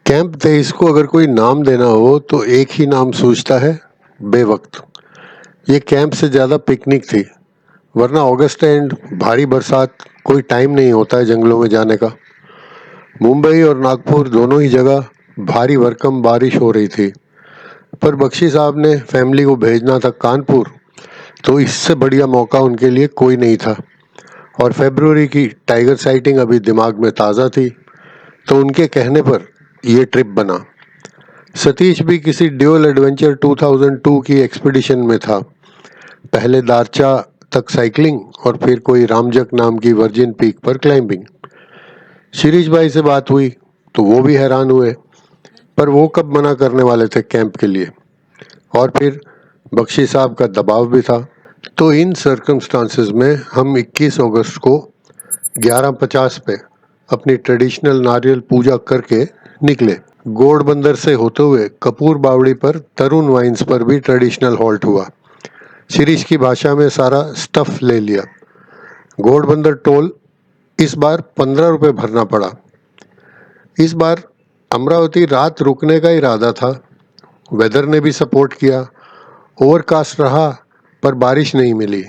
Camp 23 को अगर कोई नाम देना हो तो एक ही नाम सूझता है, बेवक्त। ये कैंप से ज़्यादा पिकनिक थी, वरना अगस्त एंड भारी बरसात कोई टाइम नहीं होता है जंगलों में जाने का। मुंबई और नागपुर दोनों ही जगह भारी भरकम बारिश हो रही थी, पर बख्शी साहब ने फैमिली को भेजना था कानपुर, तो इससे बढ़िया मौका उनके लिए कोई नहीं था। और फरवरी की टाइगर साइटिंग अभी दिमाग में ताज़ा थी, तो उनके कहने पर ये ट्रिप बना। सतीश भी किसी ड्यूल एडवेंचर 2002 की एक्सपीडिशन में था। पहले दारचा तक साइकिलिंग और फिर कोई रामजक नाम की वर्जिन पीक पर क्लाइंबिंग। शिरीष भाई से बात हुई तो वो भी हैरान हुए, पर वो कब मना करने वाले थे कैंप के लिए। और फिर बख्शी साहब का दबाव भी था। तो इन सर्कमस्टांसेस में हम 21 अगस्त को 11:50 पे अपनी ट्रेडिशनल नारियल पूजा करके निकले। घोड़बंदर से होते हुए कपूर बावड़ी पर तरुण वाइन्स पर भी ट्रेडिशनल हॉल्ट हुआ। शिरीष की भाषा में सारा स्टफ ले लिया। घोड़बंदर टोल इस बार 15 रुपये भरना पड़ा। इस बार अमरावती रात रुकने का इरादा था। वेदर ने भी सपोर्ट किया। ओवरकास्ट रहा पर बारिश नहीं मिली।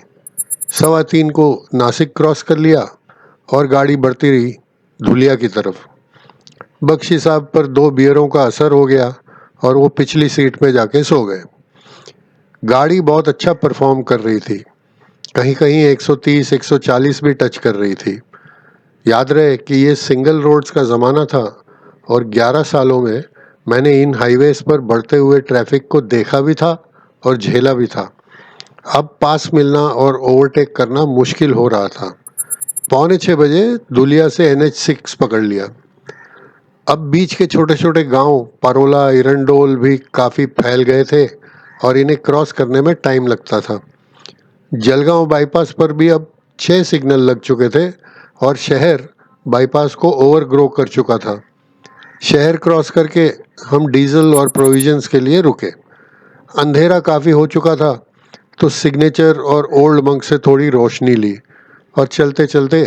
3:15 को नासिक क्रॉस कर लिया और गाड़ी बढ़ती रही धुलिया की तरफ। बख्शी साहब पर 2 बियरों का असर हो गया और वो पिछली सीट पे जाके सो गए। गाड़ी बहुत अच्छा परफॉर्म कर रही थी, कहीं कहीं 130 140 भी टच कर रही थी। याद रहे कि ये सिंगल रोड्स का ज़माना था और 11 सालों में मैंने इन हाईवेज पर बढ़ते हुए ट्रैफिक को देखा भी था और झेला भी था। अब पास मिलना और ओवरटेक करना मुश्किल हो रहा था। 5:45 धुलिया से NH6 पकड़ लिया। अब बीच के छोटे छोटे गांव परोला इरंडोल भी काफ़ी फैल गए थे और इन्हें क्रॉस करने में टाइम लगता था। जलगांव बाईपास पर भी अब 6 सिग्नल लग चुके थे और शहर बाईपास को ओवरग्रो कर चुका था। शहर क्रॉस करके हम डीजल और प्रोविजंस के लिए रुके। अंधेरा काफ़ी हो चुका था, तो सिग्नेचर और ओल्ड मंक से थोड़ी रोशनी ली और चलते चलते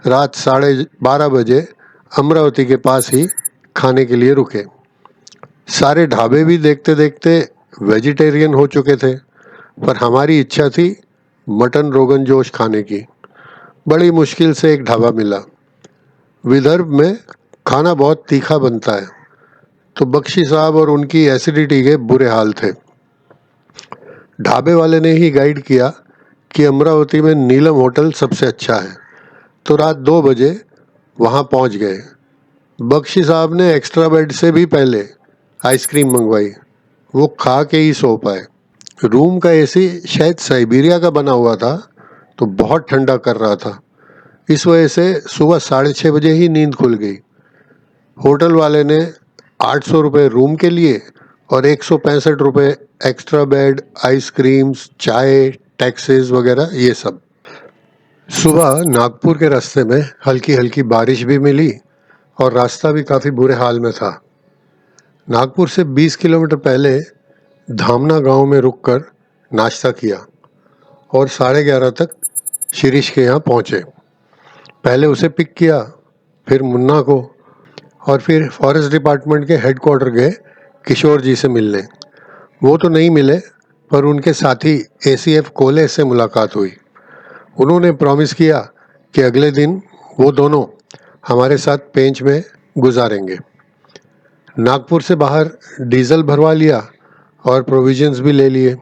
रात 12:30 बजे अमरावती के पास ही खाने के लिए रुके। सारे ढाबे भी देखते देखते वेजिटेरियन हो चुके थे, पर हमारी इच्छा थी मटन रोगन जोश खाने की। बड़ी मुश्किल से एक ढाबा मिला। विदर्भ में खाना बहुत तीखा बनता है, तो बख्शी साहब और उनकी एसिडिटी के बुरे हाल थे। ढाबे वाले ने ही गाइड किया कि अमरावती में नीलम होटल सबसे अच्छा है, तो रात 2 बजे वहाँ पहुँच गए। बख्शी साहब ने एक्स्ट्रा बेड से भी पहले आइसक्रीम मंगवाई, वो खा के ही सो पाए। रूम का एसी शायद साइबेरिया का बना हुआ था, तो बहुत ठंडा कर रहा था। इस वजह से सुबह 6:30 बजे ही नींद खुल गई। होटल वाले ने 800 रुपये रूम के लिए और 165 रुपये एक्स्ट्रा बेड, आइसक्रीम्स, चाय, टैक्सेस वगैरह ये सब। सुबह नागपुर के रास्ते में हल्की हल्की बारिश भी मिली और रास्ता भी काफ़ी बुरे हाल में था। नागपुर से 20 किलोमीटर पहले धामना गांव में रुककर नाश्ता किया और 11:30 तक शिरीष के यहाँ पहुँचे। पहले उसे पिक किया, फिर मुन्ना को, और फिर फॉरेस्ट डिपार्टमेंट के हेडक्वार्टर गए किशोर जी से मिलने। वो तो नहीं मिले, पर उनके साथी ACF कोले से मुलाकात हुई। उन्होंने प्रॉमिस किया कि अगले दिन वो दोनों हमारे साथ पेंच में गुजारेंगे। नागपुर से बाहर डीजल भरवा लिया और प्रोविजंस भी ले लिए,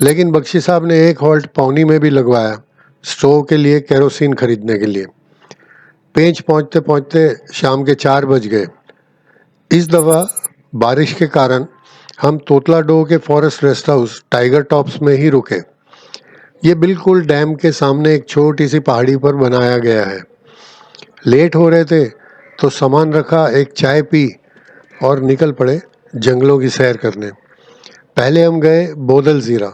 लेकिन बख्शी साहब ने एक हॉल्ट पौनी में भी लगवाया स्टोव के लिए केरोसिन खरीदने के लिए। पेंच पहुंचते पहुंचते शाम के 4 बज गए। इस दफ़ा बारिश के कारण हम तोतलाडोह के forest rest house tiger tops में ही रुके। ये बिल्कुल डैम के सामने एक छोटी सी पहाड़ी पर बनाया गया है। लेट हो रहे थे तो सामान रखा, एक चाय पी और निकल पड़े जंगलों की सैर करने। पहले हम गए बोदल ज़ीरा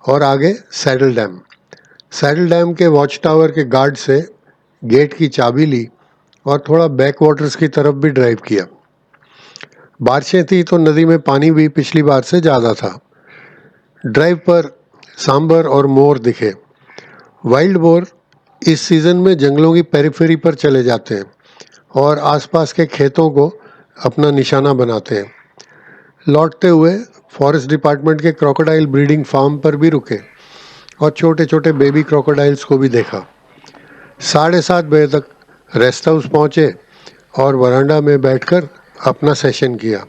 और आगे सैडल डैम। सैडल डैम के वॉच टावर के गार्ड से गेट की चाबी ली और थोड़ा बैक वाटर्स की तरफ भी ड्राइव किया। बारिशें थी तो नदी में पानी भी पिछली बार से ज़्यादा था। ड्राइव पर सांबर और मोर दिखे। वाइल्ड बोर इस सीज़न में जंगलों की पेरिफेरी पर चले जाते हैं और आसपास के खेतों को अपना निशाना बनाते हैं। लौटते हुए फॉरेस्ट डिपार्टमेंट के क्रोकोडाइल ब्रीडिंग फार्म पर भी रुके और छोटे छोटे बेबी क्रोकोडाइल्स को भी देखा। 7:30 बजे तक रेस्ट हाउस पहुँचे और वरांडा में बैठकर अपना सेशन किया।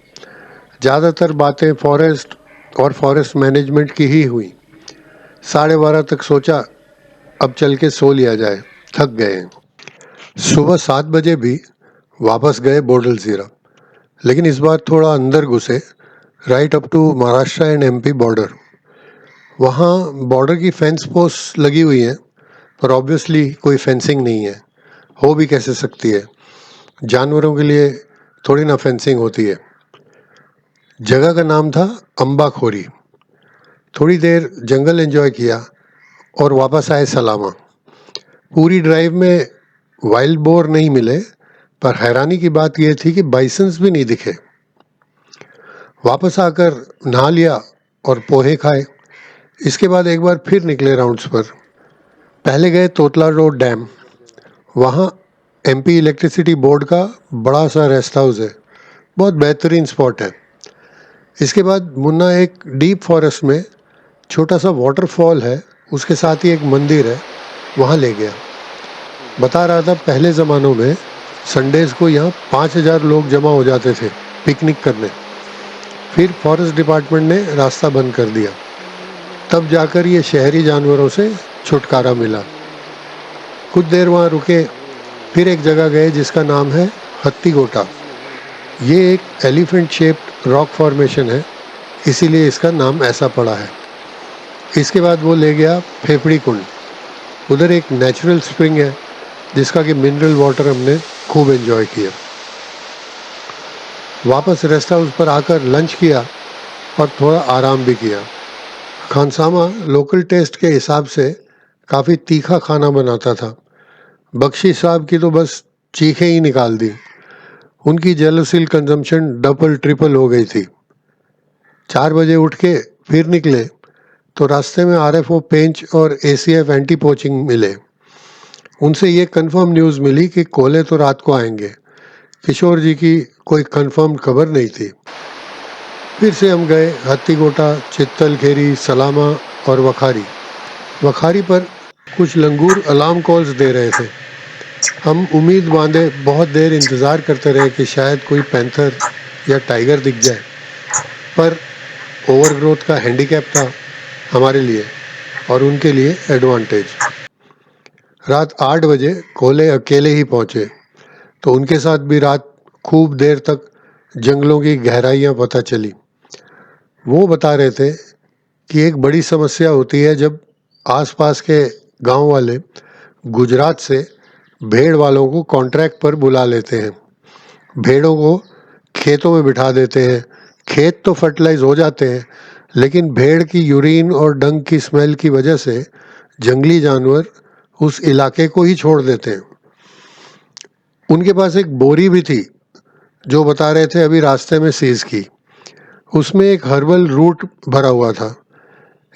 ज़्यादातर बातें फॉरेस्ट और फॉरेस्ट मैनेजमेंट की ही हुई। 12:30 तक सोचा अब चल के सो लिया जाए, थक गए हैं। सुबह 7 बजे भी वापस गए बोडलजीरा, लेकिन इस बार थोड़ा अंदर घुसे, right up to Maharashtra and MP border. वहाँ बॉर्डर की फेंस पोस्ट लगी हुई है, पर ऑब्वियसली कोई फेंसिंग नहीं है, हो भी कैसे सकती है, जानवरों के लिए थोड़ी ना फेंसिंग होती है। जगह का नाम था अम्बाखोरी। थोड़ी देर जंगल एंजॉय किया और वापस आए सलामा। पूरी ड्राइव में वाइल्ड बोर नहीं मिले, पर हैरानी की बात यह थी कि बाइसन्स भी नहीं दिखे। वापस आकर नहा लिया और पोहे खाए। इसके बाद एक बार फिर निकले राउंड्स पर। पहले गए तोतला रोड डैम। वहाँ एमपी इलेक्ट्रिसिटी बोर्ड का बड़ा सा रेस्ट हाउस है, बहुत बेहतरीन स्पॉट है। इसके बाद मुन्ना एक डीप फॉरेस्ट में छोटा सा वाटरफॉल है, उसके साथ ही एक मंदिर है, वहाँ ले गया। बता रहा था पहले ज़मानों में संडेज़ को यहाँ 5,000 लोग जमा हो जाते थे पिकनिक करने। फिर फॉरेस्ट डिपार्टमेंट ने रास्ता बंद कर दिया, तब जाकर ये शहरी जानवरों से छुटकारा मिला। कुछ देर वहाँ रुके, फिर एक जगह गए जिसका नाम है हत्तीगोटा। ये एक एलिफेंट शेप्ड रॉक फॉर्मेशन है, इसीलिए इसका नाम ऐसा पड़ा है। इसके बाद वो ले गया फेफड़ी कुंड। उधर एक नेचुरल स्प्रिंग है जिसका कि मिनरल वाटर हमने खूब एंजॉय किया। वापस रेस्ट हाउस पर आकर लंच किया और थोड़ा आराम भी किया। खानसामा लोकल टेस्ट के हिसाब से काफ़ी तीखा खाना बनाता था। बख्शी साहब की तो बस चीखें ही निकाल दी। उनकी जेलोसिल कंजम्पशन डबल ट्रिपल हो गई थी। 4 बजे उठ के फिर निकले तो रास्ते में आरएफओ पेंच और एसीएफ एंटी पोचिंग मिले। उनसे ये कंफर्म न्यूज़ मिली कि कोले तो रात को आएंगे। किशोर जी की कोई कंफर्म खबर नहीं थी। फिर से हम गए हत्तीगोटा, चित्तलखेरी, सलामा और वखारी। वखारी पर कुछ लंगूर अलार्म कॉल्स दे रहे थे। हम उम्मीद बांधे बहुत देर इंतज़ार करते रहे कि शायद कोई पैंथर या टाइगर दिख जाए, पर ओवरग्रोथ का हैंडीकैप था हमारे लिए और उनके लिए एडवांटेज। रात 8 बजे कोले अकेले ही पहुँचे, तो उनके साथ भी रात खूब देर तक जंगलों की गहराइयाँ पता चली। वो बता रहे थे कि एक बड़ी समस्या होती है जब आसपास के गांव वाले गुजरात से भेड़ वालों को कॉन्ट्रैक्ट पर बुला लेते हैं। भेड़ों को खेतों में बिठा देते हैं। खेत तो फर्टिलाइज हो जाते हैं, लेकिन भेड़ की यूरिन और डंग की स्मेल की वजह से जंगली जानवर उस इलाके को ही छोड़ देते हैं। उनके पास एक बोरी भी थी जो बता रहे थे अभी रास्ते में सीज की। उसमें एक हर्बल रूट भरा हुआ था,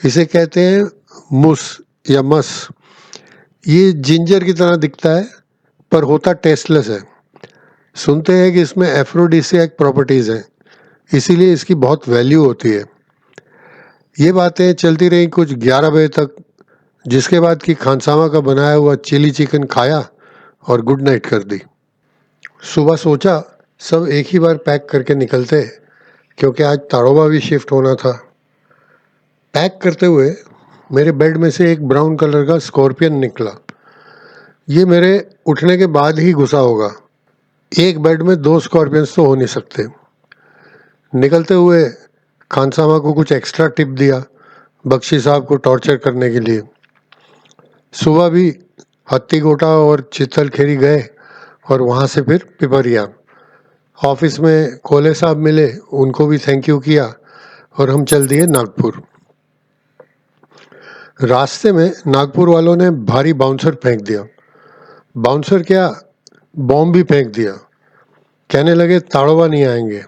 इसे कहते हैं मुस या मस। ये जिंजर की तरह दिखता है पर होता टेस्टलेस है। सुनते हैं कि इसमें एफ्रोडिसियाक प्रॉपर्टीज़ हैं, इसीलिए इसकी बहुत वैल्यू होती है। ये बातें चलती रहीं कुछ 11 बजे तक, जिसके बाद कि खानसामा का बनाया हुआ चिली चिकन खाया और गुड नाइट कर दी। सुबह सोचा सब एक ही बार पैक करके निकलते, क्योंकि आज ताड़ोबा भी शिफ्ट होना था। पैक करते हुए मेरे बेड में से एक ब्राउन कलर का स्कॉर्पियन निकला। ये मेरे उठने के बाद ही घुसा होगा। एक बेड में 2 स्कॉर्पियंस तो हो नहीं सकते। निकलते हुए खानसामा को कुछ एक्स्ट्रा टिप दिया बख्शी साहब को टॉर्चर करने के लिए। सुबह भी हत्तीगोटा और चित्तलखेरी गए और वहाँ से फिर पिपरिया। ऑफिस में कोले साहब मिले, उनको भी थैंक यू किया और हम चल दिए नागपुर। रास्ते में नागपुर वालों ने भारी बाउंसर फेंक दिया। बाउंसर क्या, बॉम्ब भी फेंक दिया। कहने लगे ताड़ोबा नहीं आएंगे,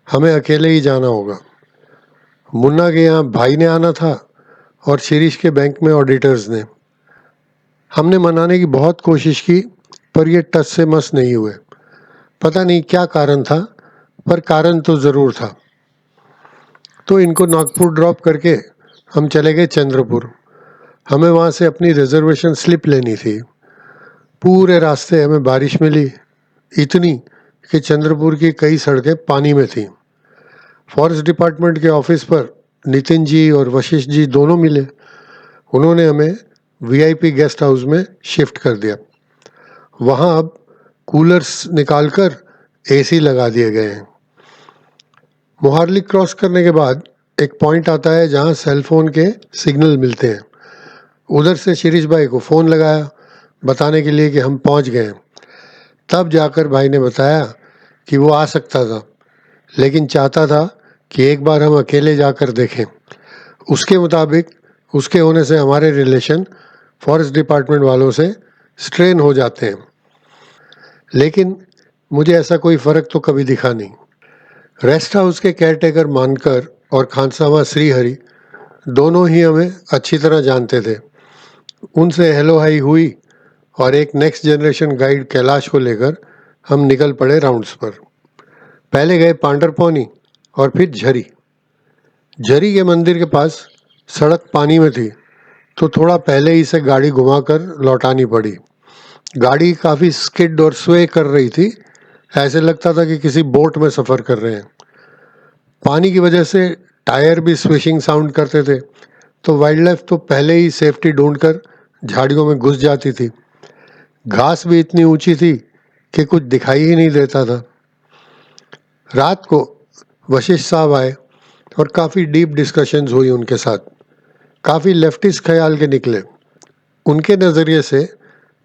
हमें अकेले ही जाना होगा। मुन्ना के यहाँ भाई ने आना था और शिरीष के बैंक में ऑडिटर्स ने। हमने मनाने की बहुत कोशिश की, पर ये टस से मस नहीं हुए। पता नहीं क्या कारण था, पर कारण तो ज़रूर था। तो इनको नागपुर ड्रॉप करके हम चले गए चंद्रपुर। हमें वहाँ से अपनी रिजर्वेशन स्लिप लेनी थी। पूरे रास्ते हमें बारिश मिली, इतनी कि चंद्रपुर की कई सड़कें पानी में थीं। फॉरेस्ट डिपार्टमेंट के ऑफिस पर नितिन जी और वशिष्ठ जी दोनों मिले। उन्होंने हमें वीआईपी गेस्ट हाउस में शिफ्ट कर दिया। वहाँ अब कूलर्स निकालकर एसी लगा दिए गए हैं। मोहाली क्रॉस करने के बाद एक पॉइंट आता है जहाँ सेल फोन के सिग्नल मिलते हैं। उधर से शिरीष भाई को फ़ोन लगाया बताने के लिए कि हम पहुँच गए। तब जाकर भाई ने बताया कि वो आ सकता था, लेकिन चाहता था कि एक बार हम अकेले जाकर देखें। उसके मुताबिक उसके होने से हमारे रिलेशन फॉरेस्ट डिपार्टमेंट वालों से स्ट्रेन हो जाते हैं, लेकिन मुझे ऐसा कोई फ़र्क तो कभी दिखा नहीं। रेस्ट हाउस के केयरटेकर मानकर और खानसामा श्रीहरि दोनों ही हमें अच्छी तरह जानते थे। उनसे हेलो हाई हुई और एक नेक्स्ट जनरेशन गाइड कैलाश को लेकर हम निकल पड़े राउंड्स पर। पहले गए पांडरपौनी और फिर झरी। झरी के मंदिर के पास सड़क पानी में थी, तो थोड़ा पहले ही से गाड़ी घुमाकर लौटानी पड़ी। गाड़ी काफ़ी स्किड और स्वे कर रही थी, ऐसे लगता था कि किसी बोट में सफ़र कर रहे हैं। पानी की वजह से टायर भी स्विशिंग साउंड करते थे, तो वाइल्ड लाइफ तो पहले ही सेफ्टी ढूंढकर झाड़ियों में घुस जाती थी। घास भी इतनी ऊंची थी कि कुछ दिखाई ही नहीं देता था। रात को वशिष्ठ साहब आए और काफ़ी डीप डिस्कशंस हुई उनके साथ। काफ़ी लेफ्टिस्ट ख्याल के निकले। उनके नज़रिए से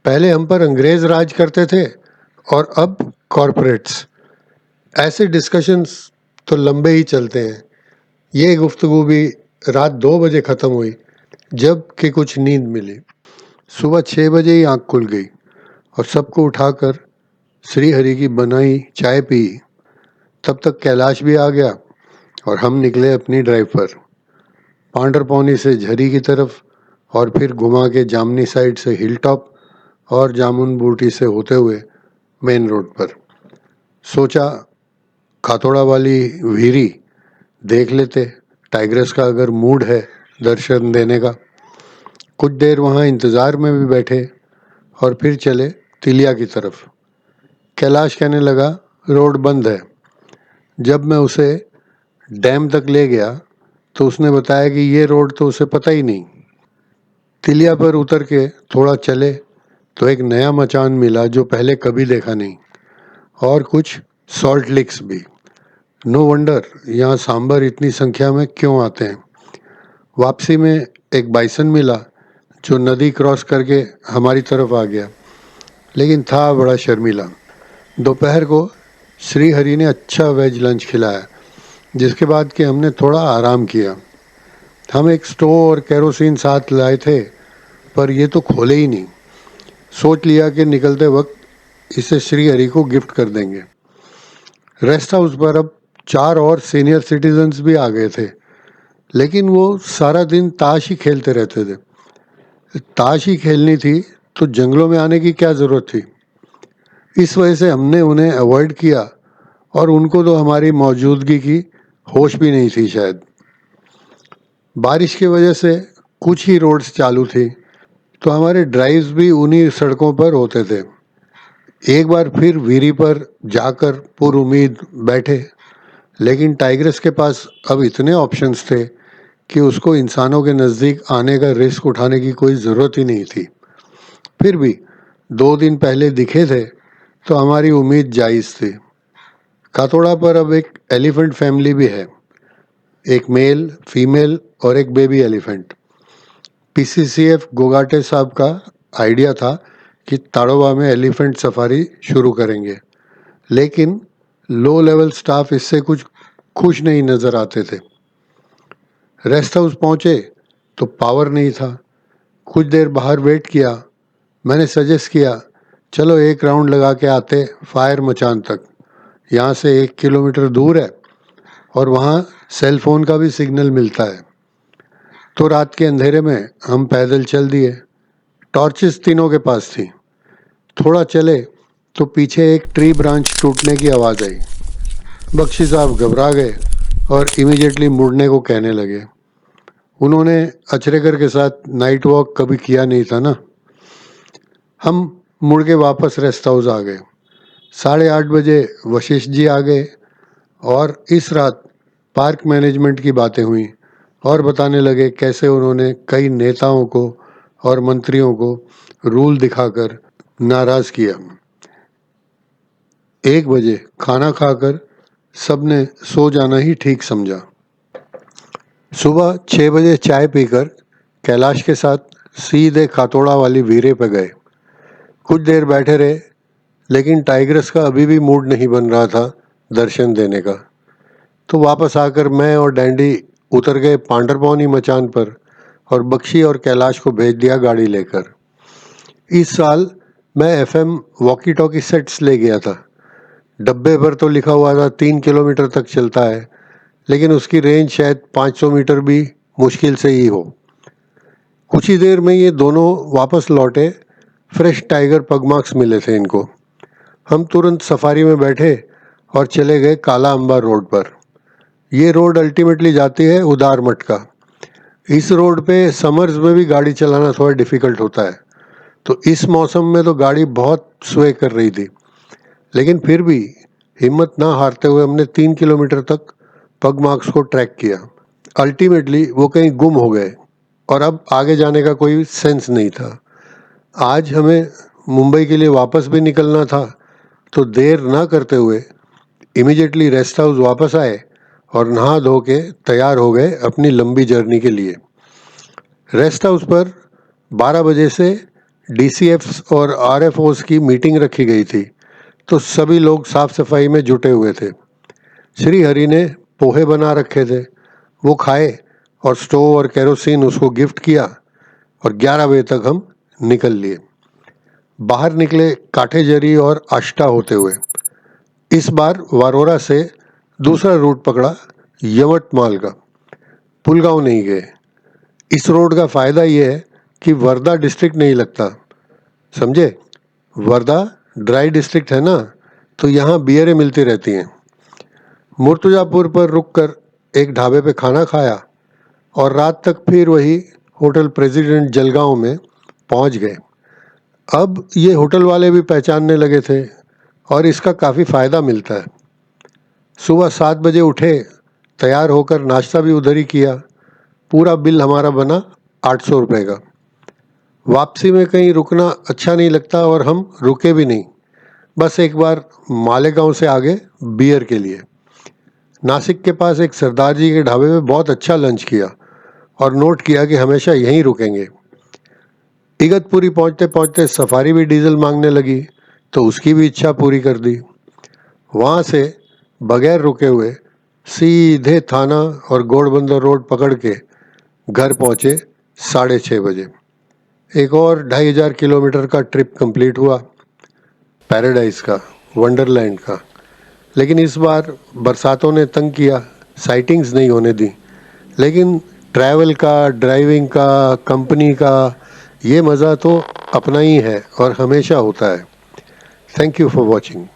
पहले हम पर अंग्रेज़ राज करते थे और अब कॉरपोरेट्स। ऐसे डिस्कशंस तो लंबे ही चलते हैं। ये गुफ्तगू भी रात 2 बजे ख़त्म हुई, जब कि कुछ नींद मिली। सुबह 6 बजे ही आँख खुल गई और सबको उठाकर श्रीहरि की बनाई चाय पी। तब तक कैलाश भी आ गया और हम निकले अपनी ड्राइव पर, पांडरपौनी से झरी की तरफ और फिर घुमा के जामनी साइड से हिल टॉप और जामुन बूटी से होते हुए मेन रोड पर। सोचा खातोड़ा वाली वीरी देख लेते, टाइग्रेस का अगर मूड है दर्शन देने का। कुछ देर वहाँ इंतज़ार में भी बैठे और फिर चले तिलिया की तरफ। कैलाश कहने लगा रोड बंद है। जब मैं उसे डैम तक ले गया तो उसने बताया कि ये रोड तो उसे पता ही नहीं। तिलिया पर उतर के थोड़ा चले तो एक नया मचान मिला जो पहले कभी देखा नहीं, और कुछ सॉल्ट लिक्स भी। नो वंडर यहाँ सांबर इतनी संख्या में क्यों आते हैं। वापसी में एक बाइसन मिला जो नदी क्रॉस करके हमारी तरफ आ गया, लेकिन था बड़ा शर्मीला। दोपहर को श्रीहरि ने अच्छा वेज लंच खिलाया, जिसके बाद कि हमने थोड़ा आराम किया। हम एक स्टोव और केरोसिन साथ लाए थे, पर ये तो खोले ही नहीं। सोच लिया कि निकलते वक्त इसे श्रीहरि को गिफ्ट कर देंगे। रेस्ट हाउस पर अब 4 और सीनियर सिटीजन्स भी आ गए थे, लेकिन वो सारा दिन ताश ही खेलते रहते थे। ताश ही खेलनी थी तो जंगलों में आने की क्या ज़रूरत थी। इस वजह से हमने उन्हें अवॉइड किया, और उनको तो हमारी मौजूदगी की होश भी नहीं थी शायद। बारिश की वजह से कुछ ही रोड्स चालू थी, तो हमारे ड्राइव्स भी उन्हीं सड़कों पर होते थे। एक बार फिर वीरी पर जाकर पूरी उम्मीद बैठे, लेकिन टाइग्रेस के पास अब इतने ऑप्शंस थे कि उसको इंसानों के नज़दीक आने का रिस्क उठाने की कोई ज़रूरत ही नहीं थी। फिर भी 2 दिन पहले दिखे थे तो हमारी उम्मीद जायज़ थी। खातोड़ा पर अब एक एलिफेंट फैमिली भी है, एक मेल, फीमेल और एक बेबी एलिफेंट। पीसीसीएफ गोगाटे साहब का आइडिया था कि ताड़ोबा में एलिफेंट सफारी शुरू करेंगे, लेकिन लो लेवल स्टाफ इससे कुछ खुश नहीं नज़र आते थे। रेस्ट हाउस पहुँचे तो पावर नहीं था। कुछ देर बाहर वेट किया। मैंने सजेस्ट किया चलो एक राउंड लगा के आते फायर मचान तक, यहाँ से 1 किलोमीटर दूर है और वहाँ सेल फोन का भी सिग्नल मिलता है। तो रात के अंधेरे में हम पैदल चल दिए। टॉर्चेस तीनों के पास थी। थोड़ा चले तो पीछे एक ट्री ब्रांच टूटने की आवाज़ आई। बख्शी साहब घबरा गए और इमीडिएटली मुड़ने को कहने लगे। उन्होंने अचरेकर के साथ नाइट वॉक कभी किया नहीं था ना। हम मुड़ के वापस रेस्ट हाउस आ गए। 8:30 बजे वशिष्ठ जी आ गए और इस रात पार्क मैनेजमेंट की बातें हुई और बताने लगे कैसे उन्होंने कई नेताओं को और मंत्रियों को रूल दिखाकर नाराज किया। 1 बजे खाना खाकर सबने सो जाना ही ठीक समझा। सुबह 6 बजे चाय पीकर कैलाश के साथ सीधे खातोड़ा वाली वीरे पे गए। कुछ देर बैठे रहे, लेकिन टाइग्रस का अभी भी मूड नहीं बन रहा था दर्शन देने का। तो वापस आकर मैं और डैंडी उतर गए पांडरपौनी मचान पर और बख्शी और कैलाश को भेज दिया गाड़ी लेकर। इस साल मैं एफएम वॉकी टॉकी सेट्स ले गया था। डब्बे पर तो लिखा हुआ था 3 किलोमीटर तक चलता है, लेकिन उसकी रेंज शायद 500 मीटर भी मुश्किल से ही हो। कुछ ही देर में ये दोनों वापस लौटे। फ्रेश टाइगर पगमार्क्स मिले थे इनको। हम तुरंत सफारी में बैठे और चले गए काला अंबा रोड पर। ये रोड अल्टीमेटली जाती है उदार मठ का। इस रोड पे समर्स में भी गाड़ी चलाना थोड़ा डिफ़िकल्ट होता है, तो इस मौसम में तो गाड़ी बहुत स्वे कर रही थी, लेकिन फिर भी हिम्मत ना हारते हुए हमने 3 किलोमीटर तक पगमार्क्स को ट्रैक किया। अल्टीमेटली वो कहीं गुम हो गए और अब आगे जाने का कोई सेंस नहीं था। आज हमें मुंबई के लिए वापस भी निकलना था, तो देर ना करते हुए इमीडिएटली रेस्ट हाउस वापस आए और नहा धो के तैयार हो गए अपनी लंबी जर्नी के लिए। रेस्ट हाउस पर 12 बजे से डीसीएफ्स और आरएफओस की मीटिंग रखी गई थी, तो सभी लोग साफ सफाई में जुटे हुए थे। श्री हरि ने पोहे बना रखे थे, वो खाए और स्टोव और केरोसिन उसको गिफ्ट किया और 11 बजे तक हम निकल लिए। बाहर निकले काठेजरी और आष्टा होते हुए। इस बार वारोरा से दूसरा रूट पकड़ा, यवतमाल का। पुलगांव नहीं गए। इस रोड का फ़ायदा ये है कि वर्धा डिस्ट्रिक्ट नहीं लगता, समझे। वर्धा ड्राई डिस्ट्रिक्ट है ना, तो यहाँ बियरें मिलती रहती हैं। मुर्तुजापुर पर रुककर एक ढाबे पे खाना खाया और रात तक फिर वही होटल प्रेसिडेंट जलगांव में पहुँच गए। अब ये होटल वाले भी पहचानने लगे थे और इसका काफ़ी फ़ायदा मिलता है। सुबह 7 बजे उठे, तैयार होकर नाश्ता भी उधर ही किया। पूरा बिल हमारा बना 800 रुपये का। वापसी में कहीं रुकना अच्छा नहीं लगता और हम रुके भी नहीं, बस एक बार मालेगांव से आगे बियर के लिए। नासिक के पास एक सरदार जी के ढाबे में बहुत अच्छा लंच किया और नोट किया कि हमेशा यहीं रुकेंगे। इगतपुरी पहुंचते पहुंचते सफारी भी डीजल मांगने लगी, तो उसकी भी इच्छा पूरी कर दी। वहाँ से बगैर रुके हुए सीधे थाना और घोड़बंदर रोड पकड़ के घर पहुँचे 6:30 बजे। एक और 2500 किलोमीटर का ट्रिप कंप्लीट हुआ, पैराडाइज का, वंडरलैंड का। लेकिन इस बार बरसातों ने तंग किया, साइटिंग्स नहीं होने दी। लेकिन ट्रैवल का, ड्राइविंग का, कंपनी का ये मज़ा तो अपना ही है और हमेशा होता है। Thank you for watching.